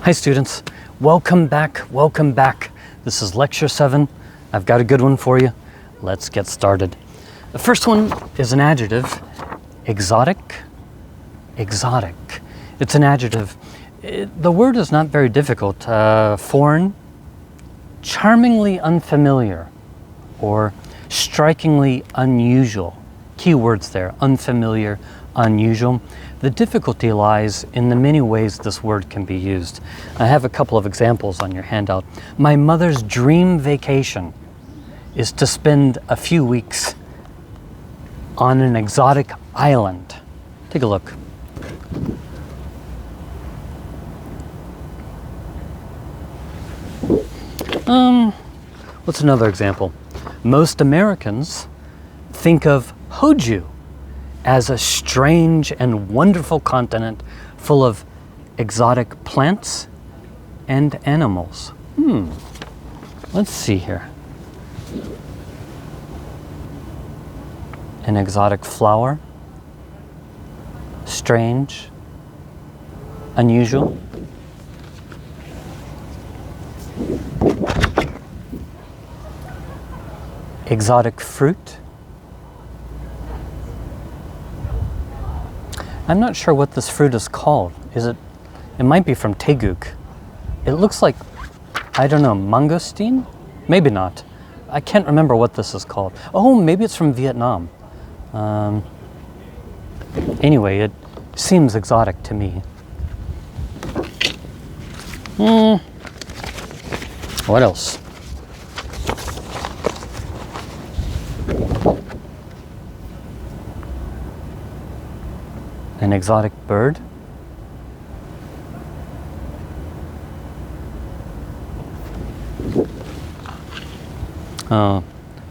Hi students, welcome back. This is lecture 7. I've got a good one for you. Let's get started. The first one is an adjective, exotic. Exotic. It's an adjective. The word is not very difficult. Foreign, charmingly unfamiliar, or strikingly unusual. Key words there, unfamiliar, unusual. The difficulty lies in the many ways this word can be used. I have a couple of examples on your handout. My mother's dream vacation is to spend a few weeks on an exotic island. Take a look. What's another example? Most Americans think of Hoju as a strange and wonderful continent full of exotic plants and animals. Let's see here. An exotic flower, strange, unusual. Exotic fruit. I'm not sure what this fruit is called. It might be from Taeguk. It looks like, I don't know, mangosteen? Maybe not. I can't remember what this is called. Oh, maybe it's from Vietnam. Anyway, it seems exotic to me. What else? An exotic bird.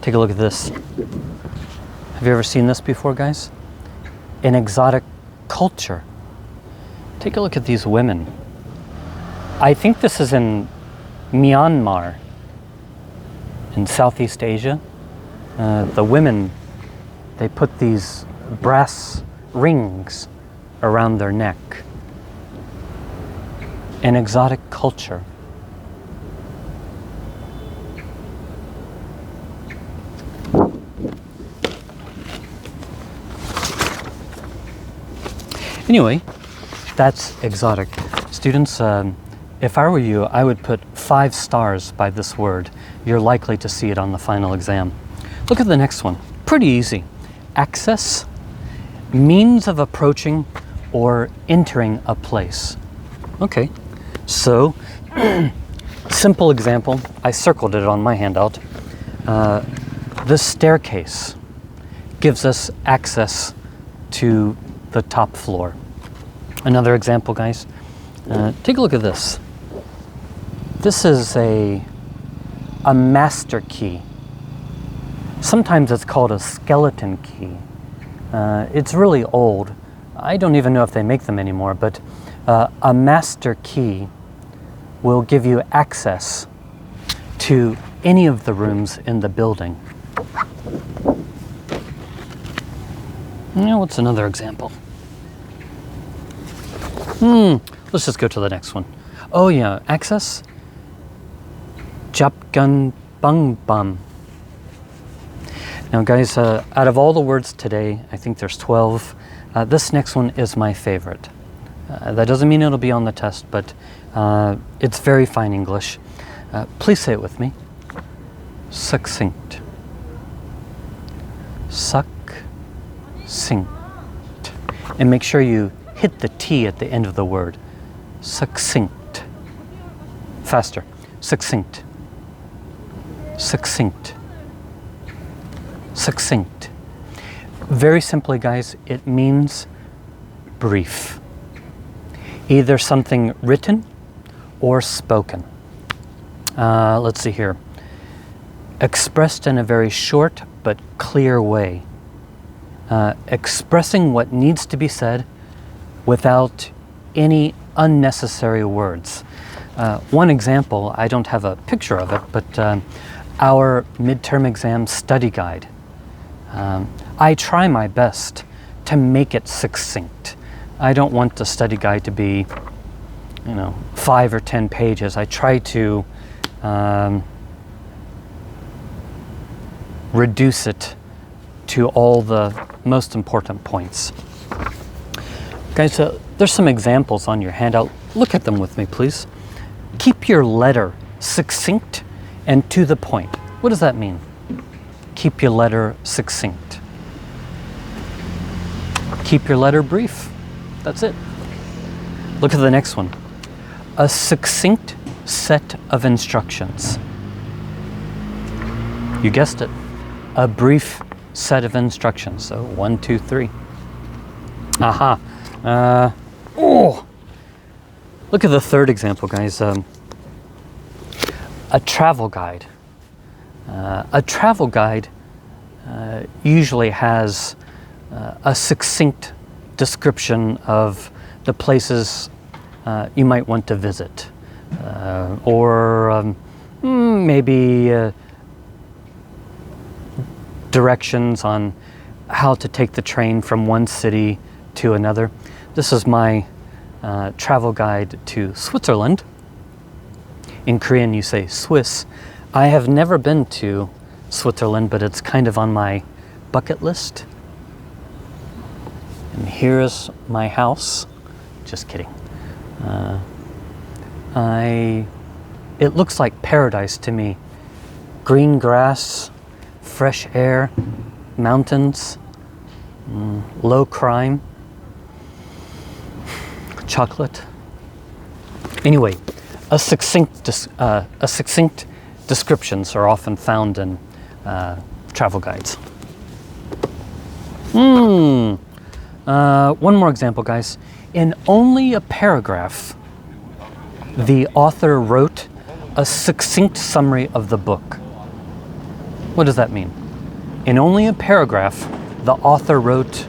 Take a look at this. Have you ever seen this before, guys? An exotic culture. Take a look at these women. I think this is in Myanmar, in Southeast Asia. The women, they put these brass rings around their neck. An exotic culture. Anyway, that's exotic. Students, if I were you, I would put 5 stars by this word. You're likely to see it on the final exam. Look at the next one. Pretty easy. Access, means of approaching or entering a place. Okay, so simple example. I circled it on my handout. This staircase gives us access to the top floor. Another example, guys. Take a look at this. This is a master key. Sometimes it's called a skeleton key. It's really old. I don't even know if they make them anymore, but a master key will give you access to any of the rooms in the building. Now, what's another example? Let's just go to the next one. Oh yeah, access. Japgun bung bum. Now guys, out of all the words today, I think there's 12. This next one is my favorite. That doesn't mean it'll be on the test, but it's very fine English. Please say it with me. Succinct. Succinct. And make sure you hit the T at the end of the word. Succinct. Faster. Succinct. Succinct. Succinct. Very simply, guys, it means brief. Either something written or spoken. Let's see here. Expressed in a very short but clear way. Expressing what needs to be said without any unnecessary words. One example, I don't have a picture of it, but our midterm exam study guide. I try my best to make it succinct. I don't want the study guide to be 5 or 10 pages. I try to reduce it to all the most important points. Guys, there's some examples on your handout. Look at them with me, please. Keep your letter succinct and to the point. What does that mean? Keep your letter succinct. Keep your letter brief. That's it. Look at the next one. A succinct set of instructions. You guessed it. A brief set of instructions. So 1, 2, 3. Aha. Look at the third example, guys. A travel guide. A travel guide usually has a succinct description of the places you might want to visit, or maybe directions on how to take the train from one city to another. This is my travel guide to Switzerland. In Korean you say Swiss. I have never been to Switzerland, but it's kind of on my bucket list. And here's my house. Just kidding. It looks like paradise to me. Green grass, fresh air, mountains, low crime, chocolate. Anyway, a succinct descriptions are often found in travel guides. One more example, guys. In only a paragraph, the author wrote a succinct summary of the book. What does that mean? In only a paragraph, the author wrote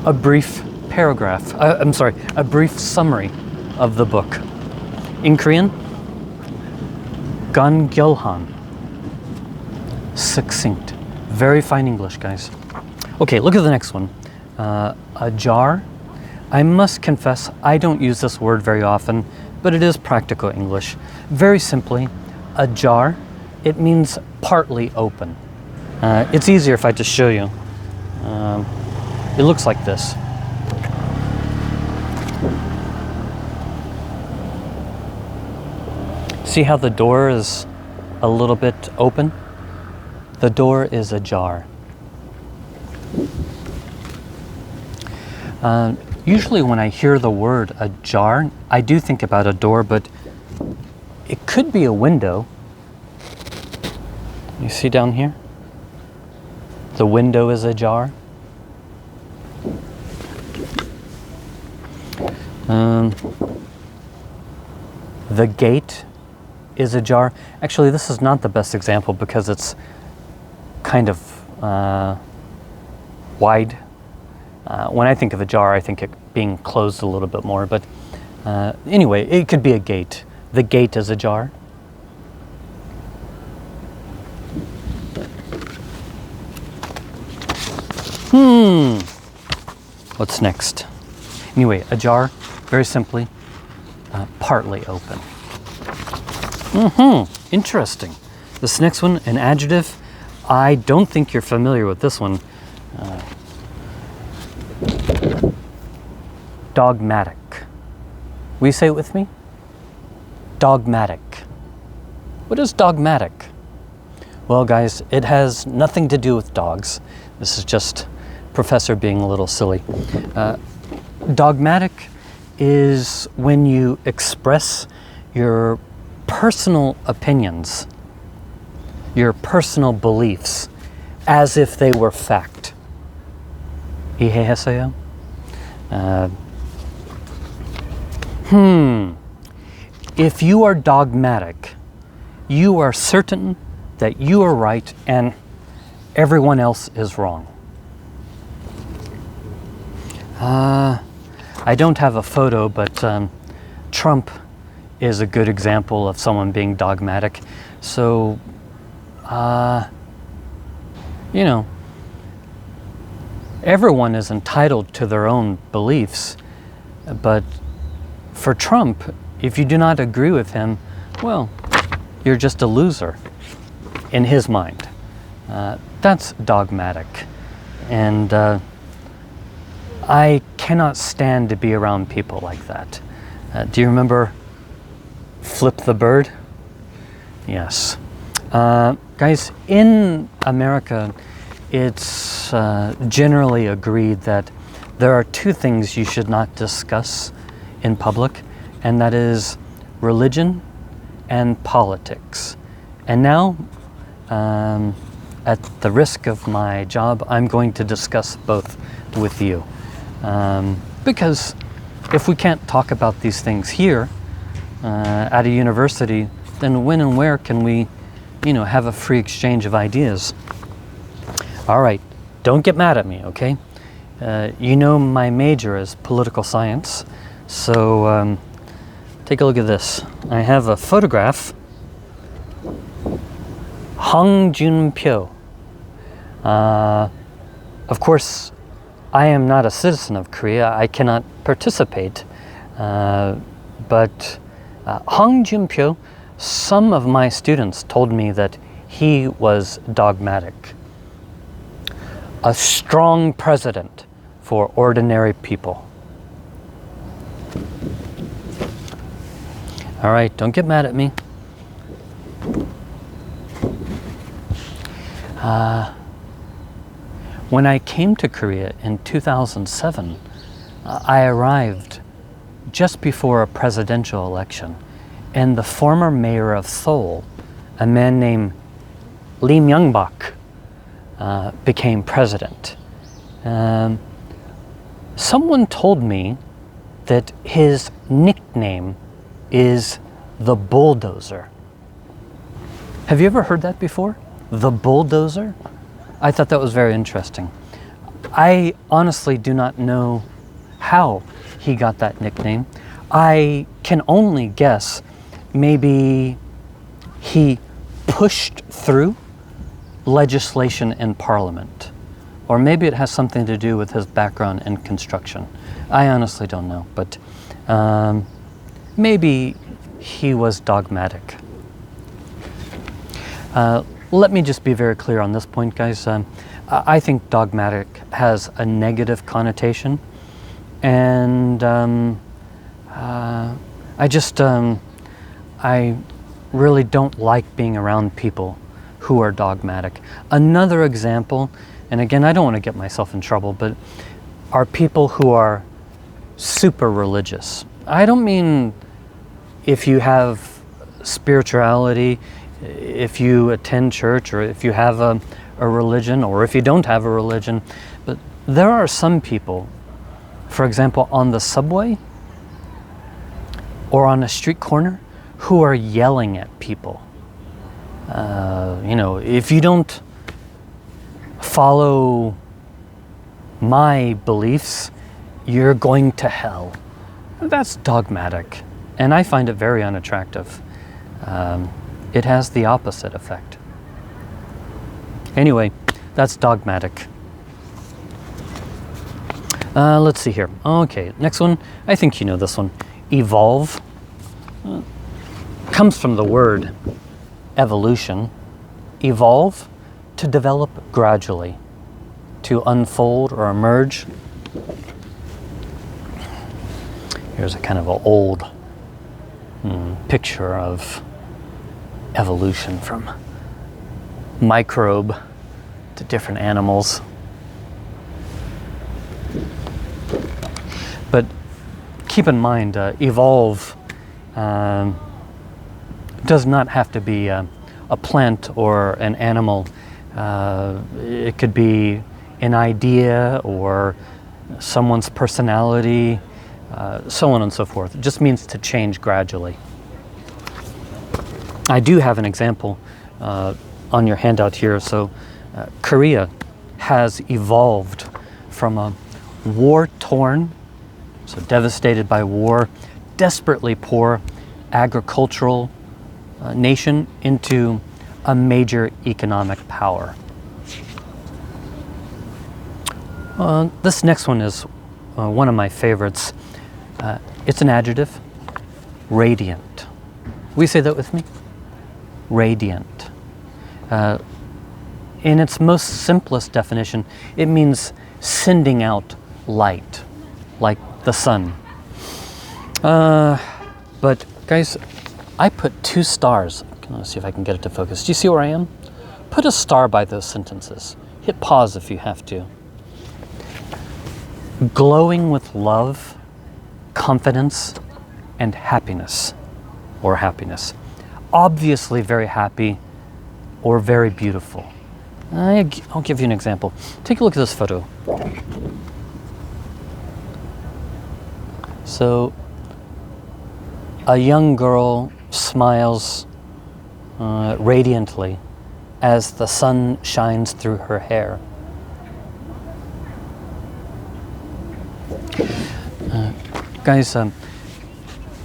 a brief paragraph. A brief summary of the book. In Korean, gangyolhan. Succinct. Very fine English, guys. Okay, look at the next one. A jar. I must confess, I don't use this word very often, but it is practical English. Very simply, a jar, it means partly open. It's easier if I just show you. It looks like this. See how the door is a little bit open? The door is ajar. Usually when I hear the word ajar, I do think about a door, but it could be a window. You see down here? The window is ajar. The gate is ajar. Actually, this is not the best example because it's kind of wide. When I think of a jar, I think it being closed a little bit more. But anyway, it could be a gate. The gate is ajar. What's next? Anyway, ajar, very simply, partly open. Interesting. This next one, an adjective. I don't think you're familiar with this one. Dogmatic. Will you say it with me? Dogmatic. What is dogmatic? Well, guys, it has nothing to do with dogs. This is just Professor being a little silly. Dogmatic is when you express your personal opinions, your personal beliefs, as if they were fact. 이해했어요? If you are dogmatic, you are certain that you are right and everyone else is wrong. I don't have a photo, but Trump is a good example of someone being dogmatic. So, you know, everyone is entitled to their own beliefs, but For Trump, if you do not agree with him, well, you're just a loser in his mind. That's dogmatic. And I cannot stand to be around people like that. Do you remember Flip the Bird? Yes. Guys, in America, it's generally agreed that there are two things you should not discuss in public, and that is religion and politics. And now, at the risk of my job, I'm going to discuss both with you. Because if we can't talk about these things here at a university, then when and where can we, have a free exchange of ideas? All right, don't get mad at me, okay? My major is political science, so take a look at this. I have a photograph. Hong Jun-pyo. Of course, I am not a citizen of Korea. I cannot participate. But Hong Jun-pyo, some of my students told me that he was dogmatic. A strong president for ordinary people. All right, don't get mad at me. When I came to Korea in 2007, I arrived just before a presidential election, and the former mayor of Seoul, a man named Lee Myung-bak, became president. Someone told me that his nickname is the Bulldozer. Have you ever heard that before? The Bulldozer? I thought that was very interesting. I honestly do not know how he got that nickname. I can only guess maybe he pushed through legislation in Parliament. Or maybe it has something to do with his background in construction. I honestly don't know, but maybe he was dogmatic. Let me just be very clear on this point, guys. I think dogmatic has a negative connotation, and I really don't like being around people who are dogmatic. Another example, and again, I don't want to get myself in trouble, but are people who are super religious. I don't mean if you have spirituality, if you attend church, or if you have a religion, or if you don't have a religion, but there are some people, for example, on the subway or on a street corner, who are yelling at people. If you don't follow my beliefs, you're going to hell. That's dogmatic, and I find it very unattractive. It has the opposite effect. Anyway, that's dogmatic. Let's see here. Okay, next one. I think you know this one. Evolve. Comes from the word evolution. Evolve, to develop gradually, to unfold or emerge. Here's a kind of an old picture of evolution from microbe to different animals. But keep in mind, evolve does not have to be a plant or an animal. It could be an idea or someone's personality, so on and so forth. It just means to change gradually. I do have an example on your handout here. So Korea has evolved from a war-torn, so devastated by war, desperately poor agricultural nation into a major economic power. This next one is one of my favorites. It's an adjective, radiant. Will you say that with me? Radiant. In its most simplest definition, it means sending out light, like the sun. But guys, I put 2 stars. Let's see if I can get it to focus. Do you see where I am? Put a star by those sentences. Hit pause if you have to. Glowing with love, confidence, and happiness, or happiness. Obviously very happy or very beautiful. I'll give you an example. Take a look at this photo. So, a young girl smiles radiantly as the sun shines through her hair. Guys,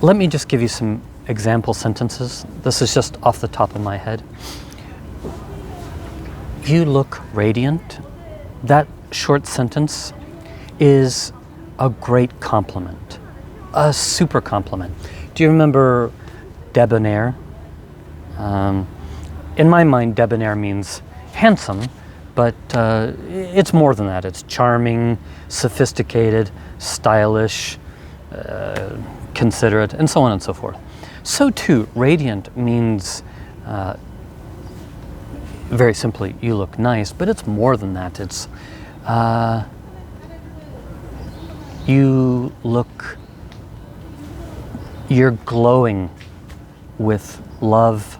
let me just give you some example sentences. This is just off the top of my head. You look radiant. That short sentence is a great compliment, a super compliment. Do you remember debonair? In my mind, debonair means handsome, but it's more than that. It's charming, sophisticated, stylish, considerate, and so on and so forth. So too, radiant means, very simply, you look nice, but it's more than that. It's, you're glowing with love,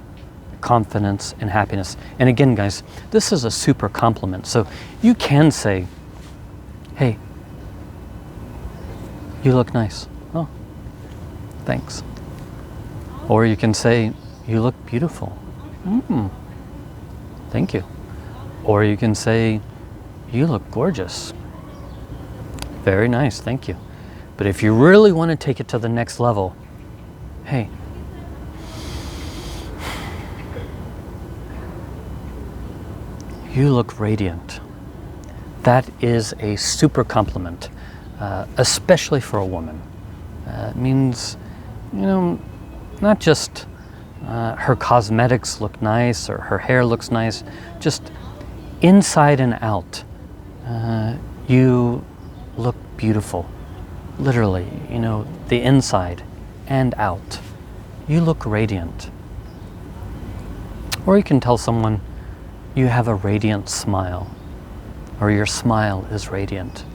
confidence, and happiness. And again, guys, this is a super compliment. So you can say, hey, you look nice. Oh, thanks. Or you can say, you look beautiful. Thank you. Or you can say, you look gorgeous. Very nice, thank you. But if you really want to take it to the next level, hey, you look radiant. That is a super compliment, especially for a woman. It means, not just her cosmetics look nice or her hair looks nice, just inside and out, you look beautiful. Literally, the inside and out. You look radiant. Or you can tell someone, you have a radiant smile, or your smile is radiant.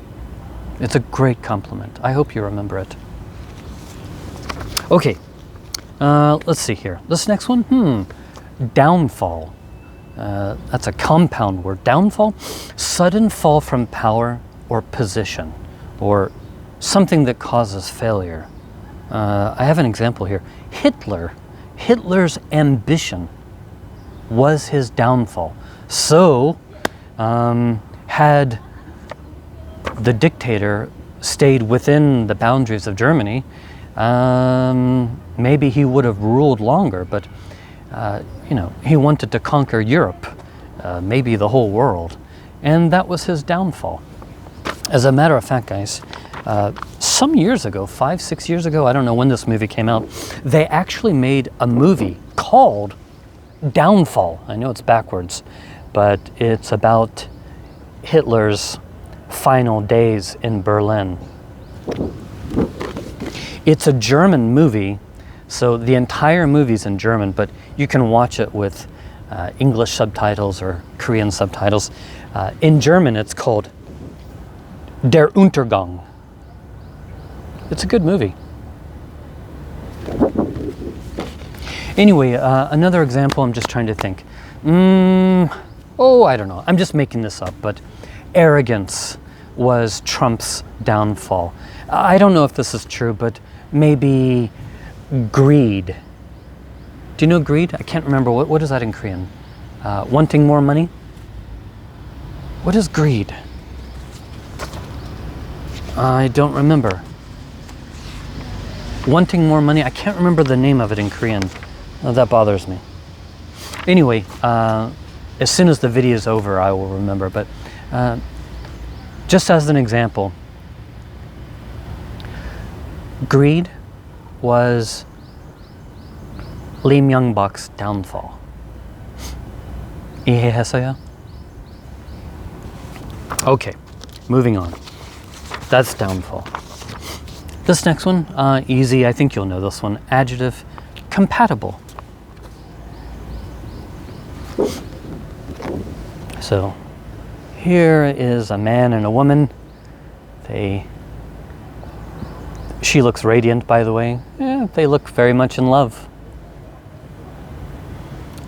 It's a great compliment. I hope you remember it. Okay, let's see here. This next one, downfall. That's a compound word. Downfall, sudden fall from power or position, or something that causes failure. I have an example here. Hitler's ambition was his downfall. So, had the dictator stayed within the boundaries of Germany, maybe he would have ruled longer, but he wanted to conquer Europe, maybe the whole world, and that was his downfall. As a matter of fact, guys, some years ago, 5-6 years ago, I don't know when this movie came out, they actually made a movie called Downfall. I know it's backwards, but it's about Hitler's final days in Berlin. It's a German movie, so the entire movie's in German, but you can watch it with English subtitles or Korean subtitles. In German, it's called Der Untergang. It's a good movie. Anyway, another example, I'm just trying to think. I don't know. I'm just making this up, but arrogance was Trump's downfall. I don't know if this is true, but maybe greed. Do you know greed? I can't remember. What is that in Korean? Wanting more money? What is greed? I don't remember. Wanting more money? I can't remember the name of it in Korean. That bothers me. Anyway, as soon as the video is over, I will remember. But just as an example, greed was Lee Myung-bak's downfall. 이해했어요? Okay, moving on. That's downfall. This next one, easy. I think you'll know this one. Adjective, compatible. So here is a man and a woman. She looks radiant, by the way. They look very much in love.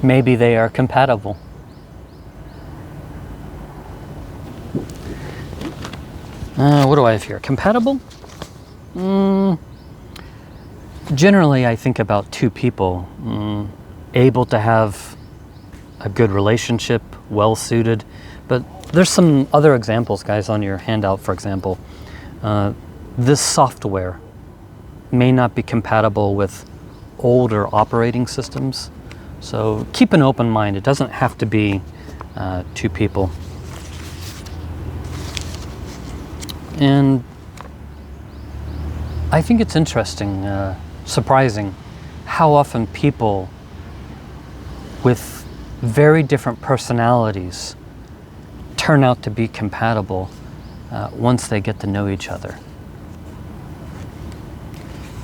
Maybe they are compatible. What do I have here? Compatible? Generally, I think about two people able to have a good relationship, well suited. But there's some other examples, guys, on your handout. For example, this software may not be compatible with older operating systems. So keep an open mind. It doesn't have to be two people. And I think it's interesting, surprising, how often people with very different personalities turn out to be compatible once they get to know each other.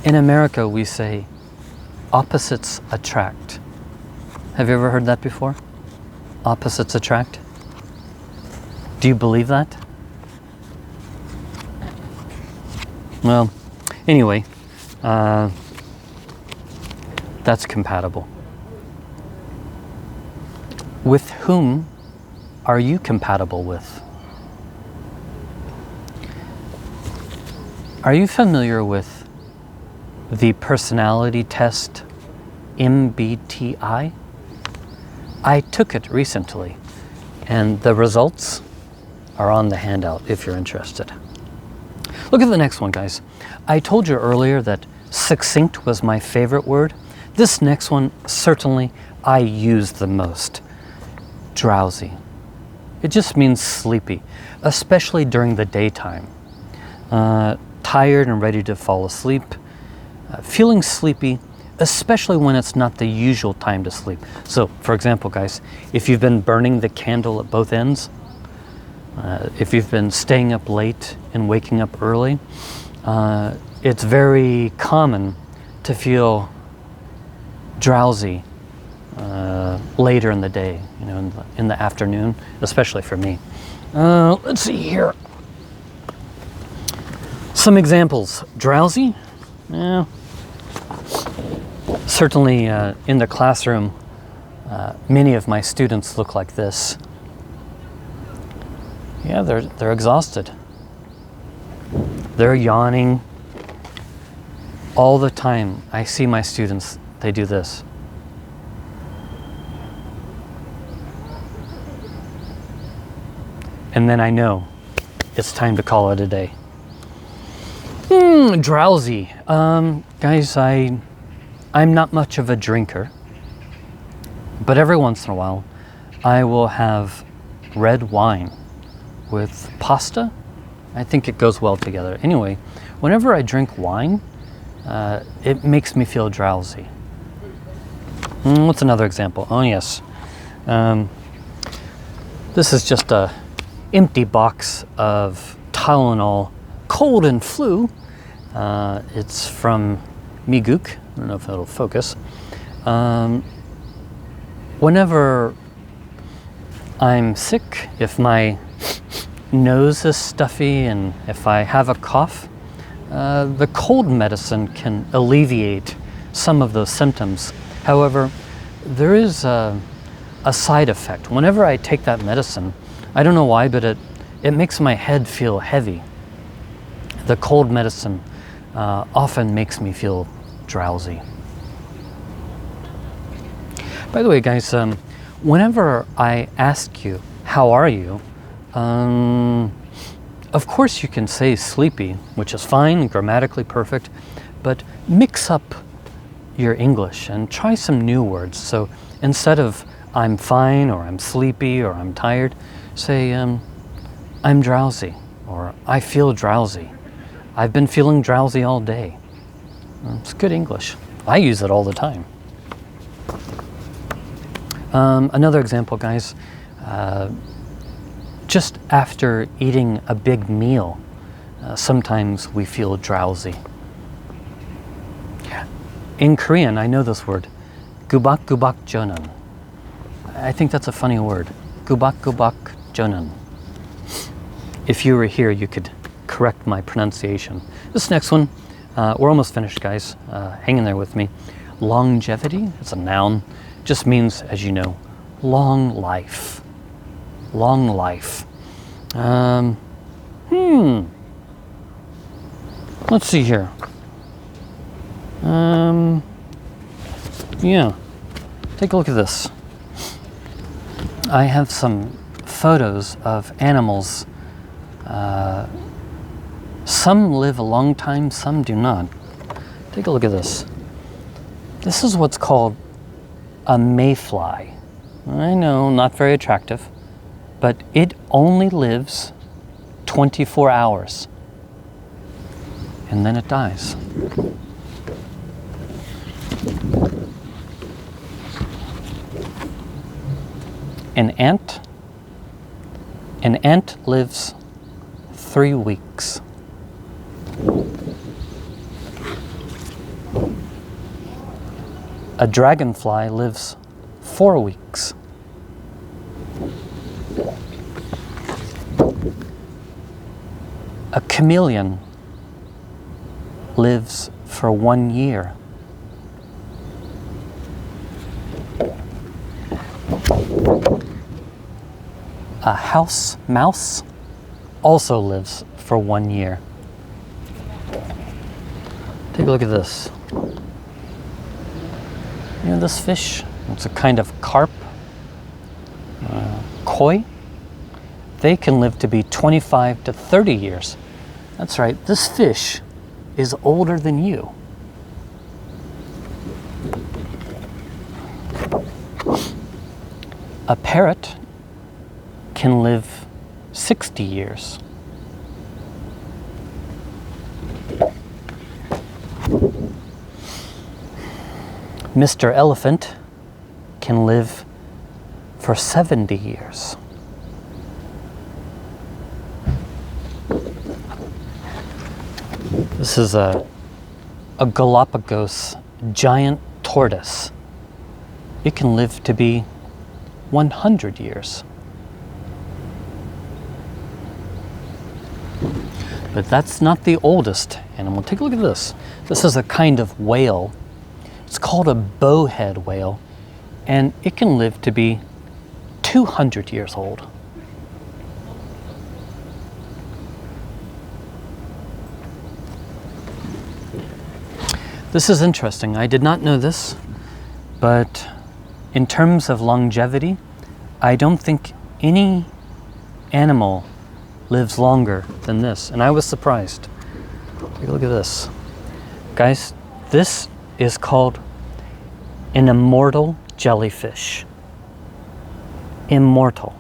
In America, we say opposites attract. Have you ever heard that before? Opposites attract? Do you believe that? Well, anyway, that's compatible. With whom are you compatible with? Are you familiar with the personality test MBTI? I took it recently, and the results are on the handout if you're interested. Look at the next one, guys. I told you earlier that succinct was my favorite word. This next one, certainly, I use the most. Drowsy. It just means sleepy, especially during the daytime. Tired and ready to fall asleep. Feeling sleepy, especially when it's not the usual time to sleep. So, for example, guys, if you've been burning the candle at both ends, if you've been staying up late and waking up early, it's very common to feel drowsy later in the day, you know, in the afternoon, especially for me. Let's see here. Some examples. Drowsy? Yeah. Certainly in the classroom, many of my students look like this. Yeah, they're exhausted. They're yawning all the time. I see my students, they do this. And then I know it's time to call it a day. Drowsy. Guys, I'm not much of a drinker, but every once in a while I will have red wine with pasta. I think it goes well together. Anyway, whenever I drink wine, it makes me feel drowsy. What's another example? Oh yes. This is just a empty box of Tylenol cold and flu. It's from Miguk. I don't know if it'll focus. Whenever I'm sick, if my nose is stuffy and if I have a cough, the cold medicine can alleviate some of those symptoms. However, there is a side effect. Whenever I take that medicine, I don't know why, but it makes my head feel heavy. The cold medicine often makes me feel drowsy. By the way, guys, whenever I ask you, how are you? Of course you can say sleepy, which is fine, grammatically perfect, but mix up your English and try some new words. So instead of I'm fine or I'm sleepy or I'm tired, say I'm drowsy or I feel drowsy. I've been feeling drowsy all day. It's good English. I use it all the time. Another example, guys. Just after eating a big meal, sometimes we feel drowsy. In Korean, I know this word, gubak gubak jonan. I think that's a funny word, gubak gubak jonan. If you were here, you could correct my pronunciation. This next one, we're almost finished, guys. Hang in there with me. Longevity, it's a noun, just means, as you know, long life. Long life. Let's see here. Yeah, take a look at this. I have some photos of animals. Some live a long time, some do not. Take a look at this. This is what's called a mayfly. I know, not very attractive, but it only lives 24 hours. And then it dies. An ant lives 3 weeks. A dragonfly lives 4 weeks. A chameleon lives for 1 year. A house mouse also lives for 1 year. Take a look at this. You know this fish? It's a kind of carp, koi. They can live to be 25 to 30 years. That's right, this fish is older than you. A parrot can live 60 years. Mr. Elephant can live for 70 years. This is a Galapagos giant tortoise. It can live to be 100 years. But that's not the oldest animal. Take a look at this. This is a kind of whale. It's called a bowhead whale, and it can live to be 200 years old. This is interesting. I did not know this, but in terms of longevity, I don't think any animal lives longer than this, and I was surprised. Take a look at this. Guys, this is called an immortal jellyfish. Immortal.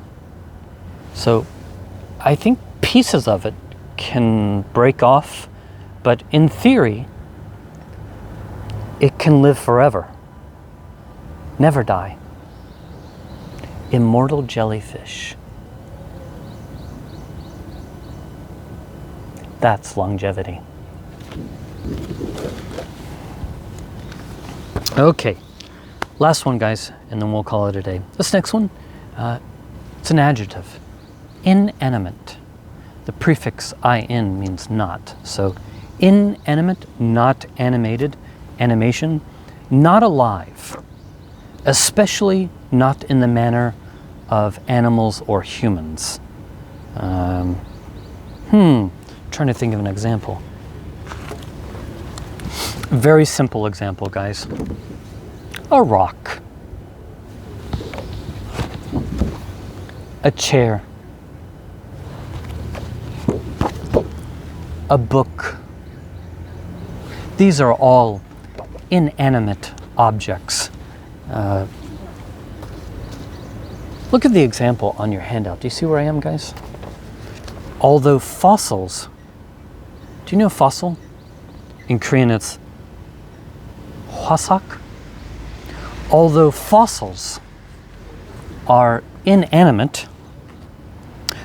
So I think pieces of it can break off, but in theory, it can live forever. Never die. Immortal jellyfish. That's longevity. Okay, last one, guys, and then we'll call it a day. This next one, it's an adjective. Inanimate. The prefix in means not. So inanimate, not animated, animation, not alive, especially not in the manner of animals or humans. Trying to think of an example. Very simple example, guys. A rock. A chair. A book. These are all inanimate objects. Look at the example on your handout. Do you see where I am, guys? Although fossils, do you know fossil? In Korean it's hwasak. Although fossils are inanimate,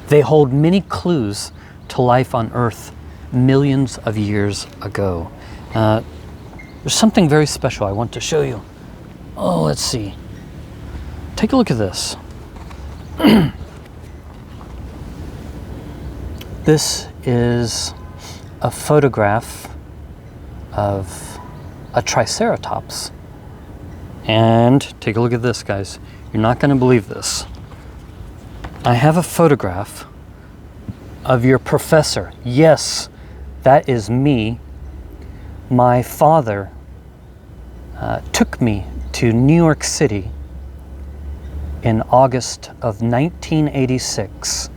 they hold many clues to life on Earth millions of years ago. There's something very special I want to show you. Oh, let's see. Take a look at this. This is a photograph of a Triceratops. And take a look at this, guys. You're not going to believe this. I have a photograph of your professor. Yes, that is me. My father took me to New York City in August of 1986.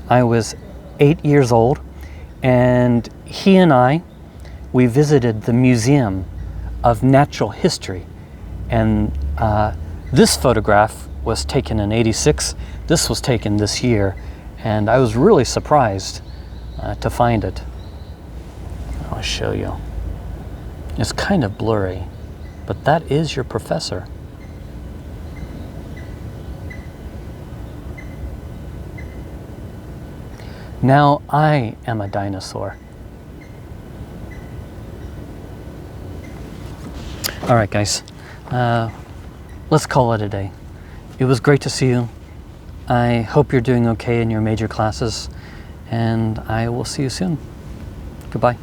I was 8 years old, and he and I, we visited the Museum of Natural History. And this photograph was taken in '86. This was taken this year, and I was really surprised to find it. I'll show you. It's kind of blurry, but that is your professor. Now I am a dinosaur. All right, guys, let's call it a day. It was great to see you. I hope you're doing okay in your major classes, and I will see you soon. Goodbye.